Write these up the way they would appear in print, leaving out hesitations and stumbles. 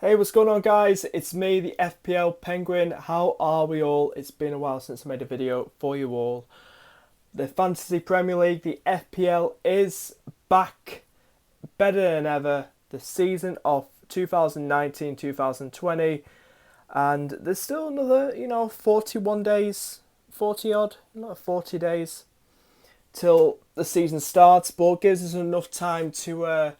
Hey, what's going on, guys? It's me, the FPL Penguin. How are we all? It's been a while since I made a video for you all. The Fantasy Premier League, the FPL, is back better than ever. The season of 2019-2020, and there's still another, 41 days, 40 odd, not 40 days till the season starts, but it gives us enough time to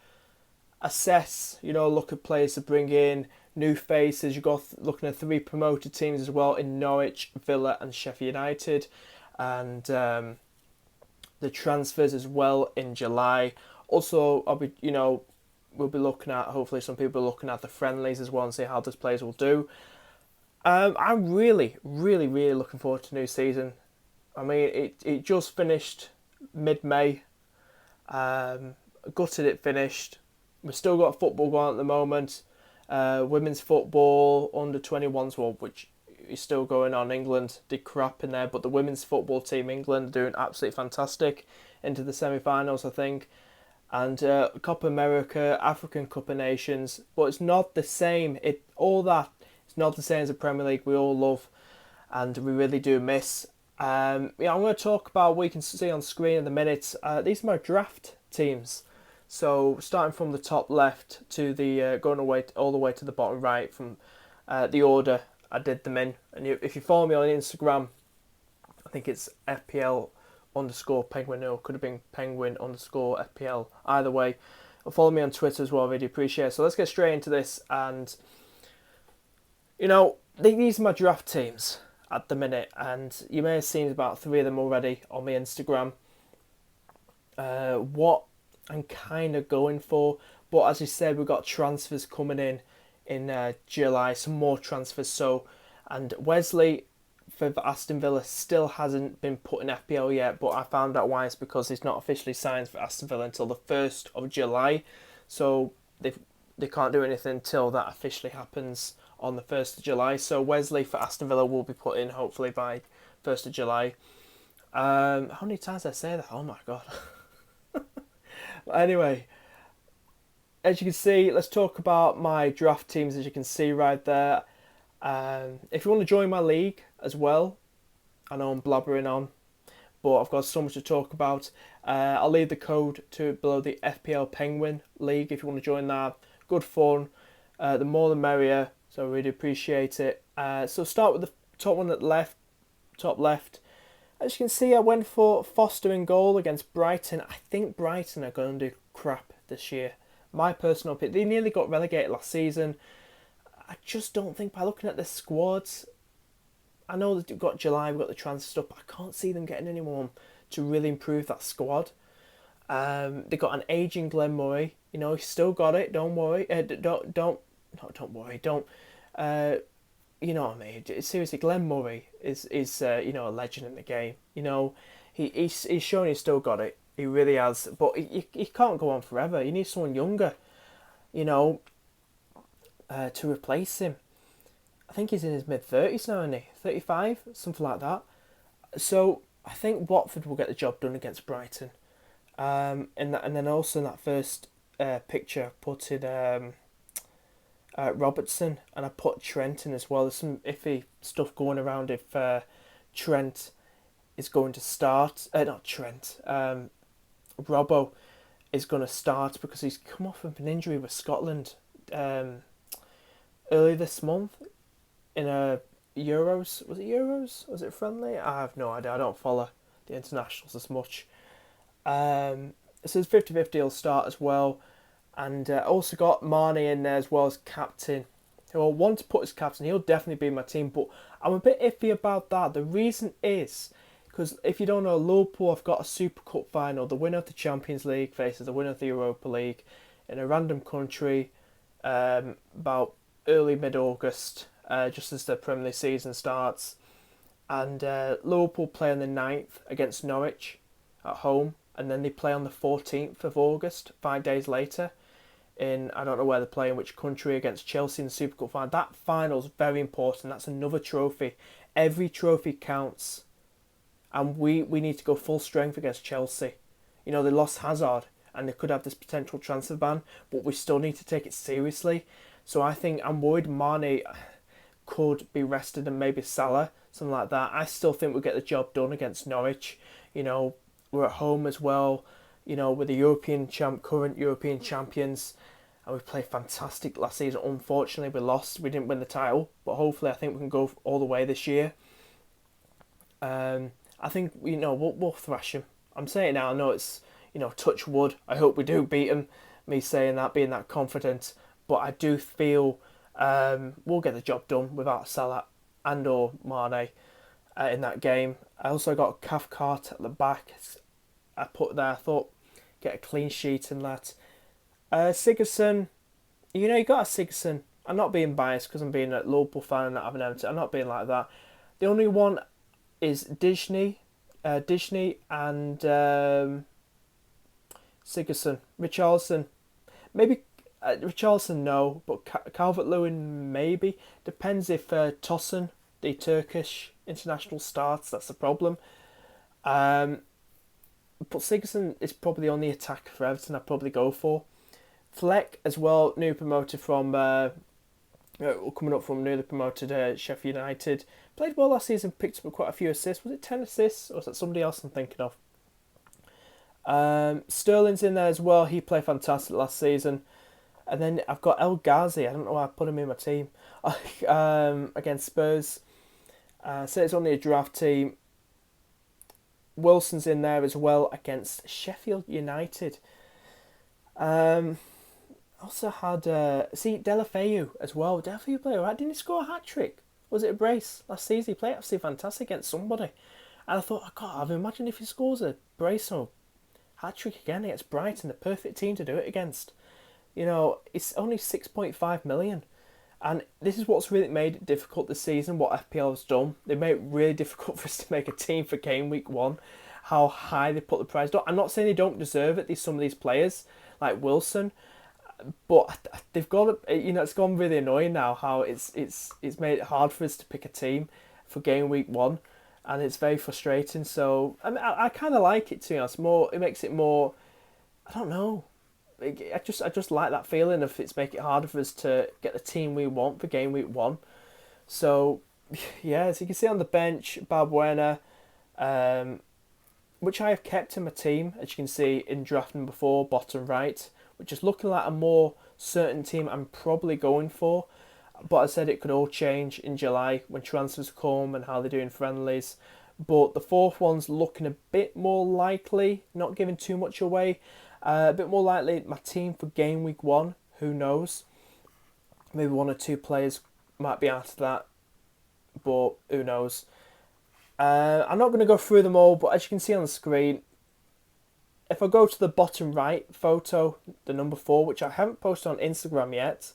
assess, look at players to bring in, new faces. You've got looking at three promoted teams as well in Norwich, Villa, and Sheffield United, and the transfers as well in July. Also, we'll be looking at, hopefully some people are looking at the friendlies as well and see how those players will do. I'm really, really, really looking forward to the new season. I mean, it just finished mid-May. Gutted it finished. We've still got football going on at the moment. Women's football, under 21s, well, which is still going on. England did crap in there, but the women's football team, England, are doing absolutely fantastic into the semi-finals, I think. And Copa America, African Cup of Nations, but it's not the same. It's not the same as the Premier League we all love, and we really do miss. I'm going to talk about what you can see on screen in the minutes. These are my draft teams. So starting from the top left to the going away all the way to the bottom right from the order I did them in. And if you follow me on Instagram, I think it's FPL underscore penguin, or could have been penguin underscore FPL. Either way, follow me on Twitter as well. I really appreciate it. So let's get straight into this. And these are my draft teams at the minute, and you may have seen about three of them already on my Instagram. What I'm kind of going for, but as you said, we've got transfers coming in July, some more transfers. So, and Wesley for Aston Villa still hasn't been put in FPL yet, but I found out why. It's because he's not officially signed for Aston Villa until the 1st of July. So they can't do anything until that officially happens on the 1st of July. So Wesley for Aston Villa will be put in hopefully by 1st of July. How many times did I say that? Oh my god. Anyway, as you can see, let's talk about my draft teams. As you can see right there, if you want to join my league as well, I know I'm blabbering on, but I've got so much to talk about. I'll leave the code to below the FPL Penguin League if you want to join that. Good fun, the more the merrier. So I really appreciate it. So start with the top one at the left, top left. As you can see, I went for Foster in goal against Brighton. I think Brighton are going to do crap this year. My personal opinion, they nearly got relegated last season. I just don't think, by looking at their squads, I know that we've got July, we've got the transfer stuff, but I can't see them getting anyone to really improve that squad. They got an aging Glenn Murray. He's still got it. Don't worry. Don't worry. Don't. You know what I mean? Seriously, Glenn Murray is a legend in the game. He's shown he's still got it. He really has. But he can't go on forever. You need someone younger, to replace him. I think he's in his mid-30s now, isn't he? 35, something like that. So I think Watford will get the job done against Brighton. And then also in that first picture, I put in Robertson, and I put Trent in as well. There's some iffy stuff going around if Trent is going to start. Not Trent. Robbo is going to start because he's come off of an injury with Scotland early this month in a Euros. Was it Euros? Was it friendly? I have no idea. I don't follow the internationals as much. So it's 50-50 he'll start as well. And also got Mane in there as well as captain. Who I want to put as captain. He'll definitely be in my team, but I'm a bit iffy about that. The reason is because if you don't know, Liverpool have got a Super Cup final. The winner of the Champions League faces the winner of the Europa League in a random country about early mid-August, just as the Premier League season starts. And Liverpool play on the 9th against Norwich at home, and then they play on the 14th of August, 5 days later, in, I don't know where they're playing, which country, against Chelsea in the Super Cup final. That final's very important. That's another trophy. Every trophy counts. And we need to go full strength against Chelsea. They lost Hazard, and they could have this potential transfer ban, but we still need to take it seriously. So I think I'm worried Mane could be rested and maybe Salah, something like that. I still think we'll get the job done against Norwich. You know, we're at home as well. You know, with the current European champions, and we played fantastic last season. Unfortunately, we lost. We didn't win the title, but hopefully, I think we can go all the way this year. I think we'll thrash them. I'm saying it now. I know it's touch wood. I hope we do beat them. Me saying that, being that confident, but I do feel we'll get the job done without Salah and or Mane in that game. I also got Cathcart at the back. I put there. I thought get a clean sheet in that. Sigurdsson, you got a Sigurdsson. I'm not being biased because I'm being a Liverpool fan and not having Everton. I'm not being like that. The only one is Disney and Sigurdsson. Richarlison, maybe Richarlison no, but Calvert-Lewin maybe. Depends if Tosun, the Turkish international, starts. That's the problem. But Sigurdsson is probably the only attacker for Everton I'd probably go for. Fleck as well, new promoted from coming up from newly promoted Sheffield United. Played well last season, picked up quite a few assists. Was it 10 assists or was that somebody else I'm thinking of? Sterling's in there as well. He played fantastic last season. And then I've got El Ghazi. I don't know why I put him in my team. Against Spurs. So it's only a draft team. Wilson's in there as well against Sheffield United. Also had Delafeu as well. Delafeu played alright. Didn't he score a hat trick? Was it a brace last season? He played absolutely fantastic against somebody. And I thought, God, imagine if he scores a brace or hat trick again against Brighton, the perfect team to do it against. It's only 6.5 million. And this is what's really made it difficult this season, what FPL has done. They made it really difficult for us to make a team for game week 1. How high they put the price. I'm not saying they don't deserve it, some of these players, like Wilson. But they've got, it's gone really annoying now how it's made it hard for us to pick a team for game week 1. And it's very frustrating. So, I kind of like it, to be honest. It makes it more, I don't know. I just like that feeling of it's make it harder for us to get the team we want for game week 1. So, yeah, as you can see on the bench, Balbuena, which I have kept in my team, as you can see in draft number 4, bottom right, which is looking like a more certain team I'm probably going for. But I said it could all change in July when transfers come and how they're doing friendlies. But the fourth one's looking a bit more likely, not giving too much away. A bit more likely my team for game week 1. Who knows? Maybe 1 or 2 players might be out of that, but who knows? I'm not going to go through them all, but as you can see on the screen, if I go to the bottom right photo, the number 4, which I haven't posted on Instagram yet,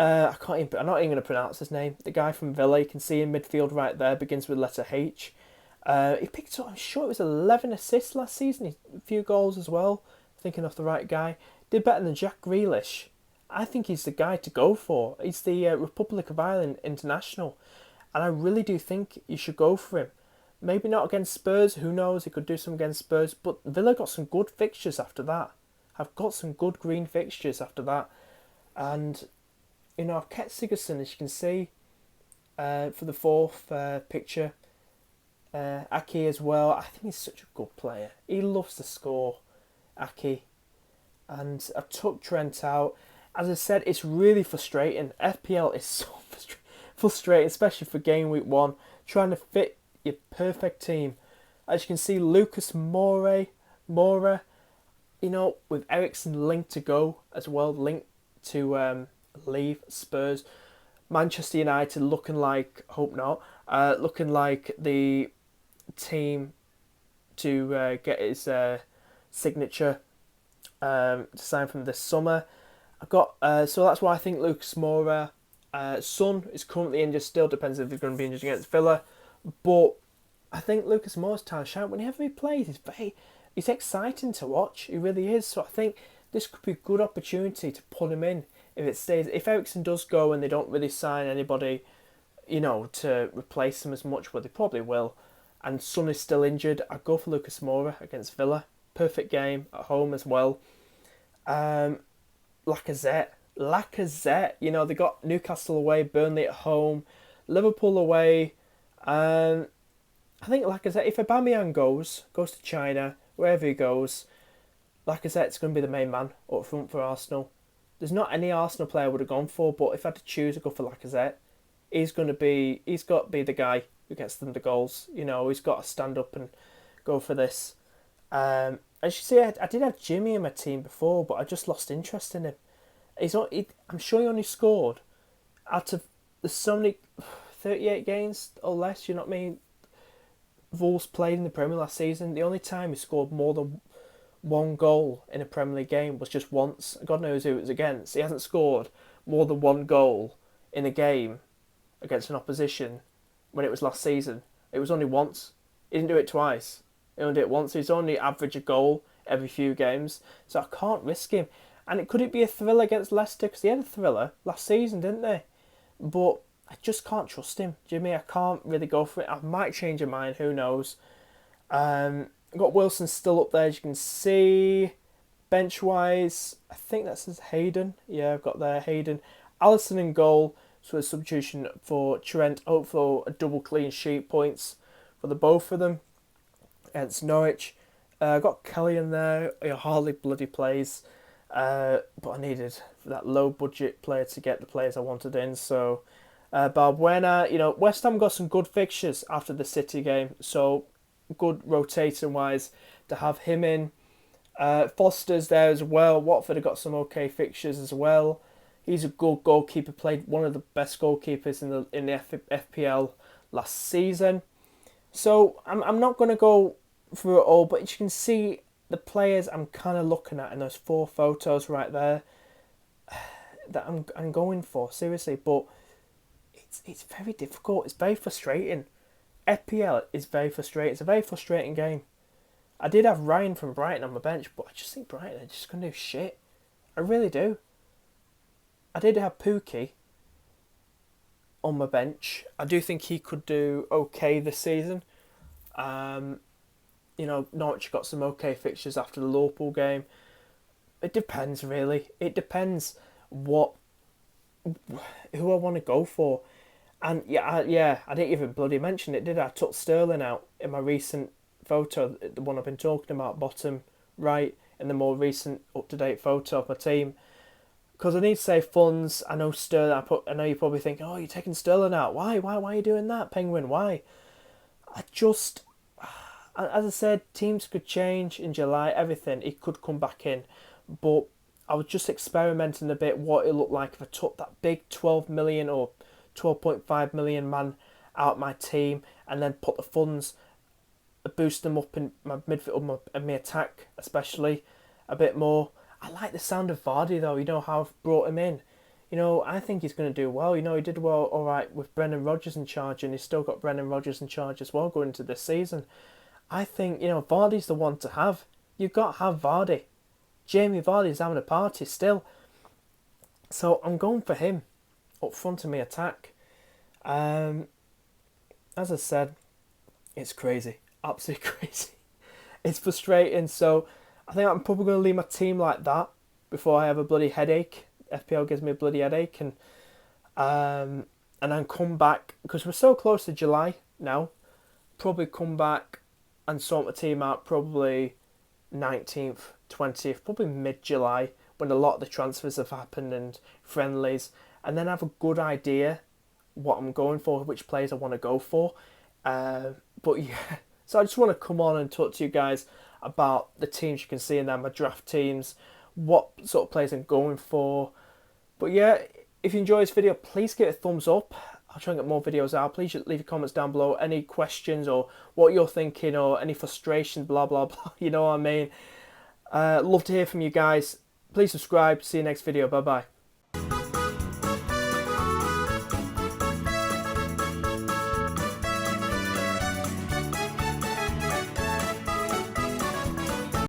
I'm not even going to pronounce his name. The guy from Villa, you can see in midfield right there, begins with letter H. He picked up, I'm sure it was 11 assists last season, a few goals as well. Thinking of the right guy. Did better than Jack Grealish. I think he's the guy to go for. He's the Republic of Ireland international. And I really do think you should go for him. Maybe not against Spurs, who knows, he could do some against Spurs. But Villa got some good fixtures after that. I've got some good green fixtures after that. And, I've kept Sigurdsson, as you can see, for the fourth picture. Aki as well. I think he's such a good player. He loves to score, Aki. And I took Trent out. As I said, it's really frustrating. FPL is so frustrating, especially for game week 1. Trying to fit your perfect team. As you can see, Lucas Moura, with Eriksen linked to go as well, linked to leave Spurs. Manchester United looking like, hope not, looking like the team to get his signature to sign from this summer. I've got so that's why I think Lucas Moura. Son is currently injured. Still depends if he's going to be injured against Villa, but I think Lucas Moura's time to shine. Whenever he plays, he's exciting to watch. He really is. So I think this could be a good opportunity to put him in if it stays. If Eriksen does go and they don't really sign anybody, to replace him as much, well, they probably will. And Son is still injured. I'd go for Lucas Moura against Villa. Perfect game at home as well. Lacazette. Lacazette, they got Newcastle away, Burnley at home, Liverpool away. Um, I think Lacazette, if Aubameyang goes to China, wherever he goes, Lacazette's going to be the main man up front for Arsenal. There's not any Arsenal player I would have gone for, but if I had to choose, I'd go for Lacazette. He's got to be the guy who gets them the goals. He's got to stand up and go for this. As you see, I did have Jimmy in my team before, but I just lost interest in him. I'm sure he only scored out of there's so many 38 games or less. You know what I mean? Wolves played in the Premier last season. The only time he scored more than one goal in a Premier League game was just once. God knows who it was against. He hasn't scored more than one goal in a game against an opposition when it was last season. It was only once. He didn't do it twice. He only did it once. He's only average a goal every few games. So I can't risk him. And could it be a thriller against Leicester? Because they had a thriller last season, didn't they? But I just can't trust him, Jimmy. I can't really go for it. I might change my mind. Who knows? I've got Wilson still up there, as you can see. Bench-wise, I think that says Hayden. Yeah, I've got there Hayden. Alisson in goal. So a substitution for Trent. Hopefully a double clean sheet points for the both of them against Norwich. I've got Kelly in there. He hardly bloody plays. But I needed that low budget player to get the players I wanted in. So Balbuena, West Ham got some good fixtures after the City game. So good rotating wise to have him in. Foster's there as well. Watford have got some okay fixtures as well. He's a good goalkeeper. Played one of the best goalkeepers in the FPL last season. So I'm not going to go through it all, but you can see the players I'm kind of looking at in those 4 photos right there that I'm going for seriously. But it's very difficult. It's very frustrating. FPL is very frustrating. It's a very frustrating game. I did have Ryan from Brighton on my bench, but I just think Brighton are just going to do shit. I really do. I did have Pookie on my bench. I do think he could do okay this season. Norwich got some okay fixtures after the Liverpool game. It depends, really. It depends who I want to go for. And I didn't even bloody mention it, did I? I took Sterling out in my recent photo, the one I've been talking about, bottom right, in the more recent up-to-date photo of my team. Because I need to save funds. I know Sterling. I know you're probably thinking, "Oh, you're taking Sterling out. Why are you doing that, Penguin? Why?" As I said, teams could change in July. Everything, it could come back in, but I was just experimenting a bit what it looked like if I took that big 12 million or 12.5 million man out my team and then put the funds, boost them up in my midfield and my attack, especially a bit more. I like the sound of Vardy though. How I've brought him in. I think he's going to do well. He did well, all right, with Brendan Rodgers in charge, and he's still got Brendan Rodgers in charge as well going into this season. I think, Vardy's the one to have. You've got to have Vardy. Jamie Vardy's having a party still. So I'm going for him up front of my attack. As I said, it's crazy. Absolutely crazy. It's frustrating. So I think I'm probably going to leave my team like that before I have a bloody headache. FPL gives me a bloody headache. And then come back, because we're so close to July now, probably come back and sort my team out probably 19th, 20th, probably mid-July, when a lot of the transfers have happened and friendlies, and then have a good idea what I'm going for, which players I want to go for. But yeah, so I just want to come on and talk to you guys about the teams you can see in there, my draft teams, what sort of players I'm going for. But yeah, if you enjoy this video, please give it a thumbs up. I'll try and get more videos out. Please leave your comments down below. Any questions or what you're thinking or any frustrations, blah, blah, blah. You know what I mean? Love to hear from you guys. Please subscribe. See you next video. Bye-bye.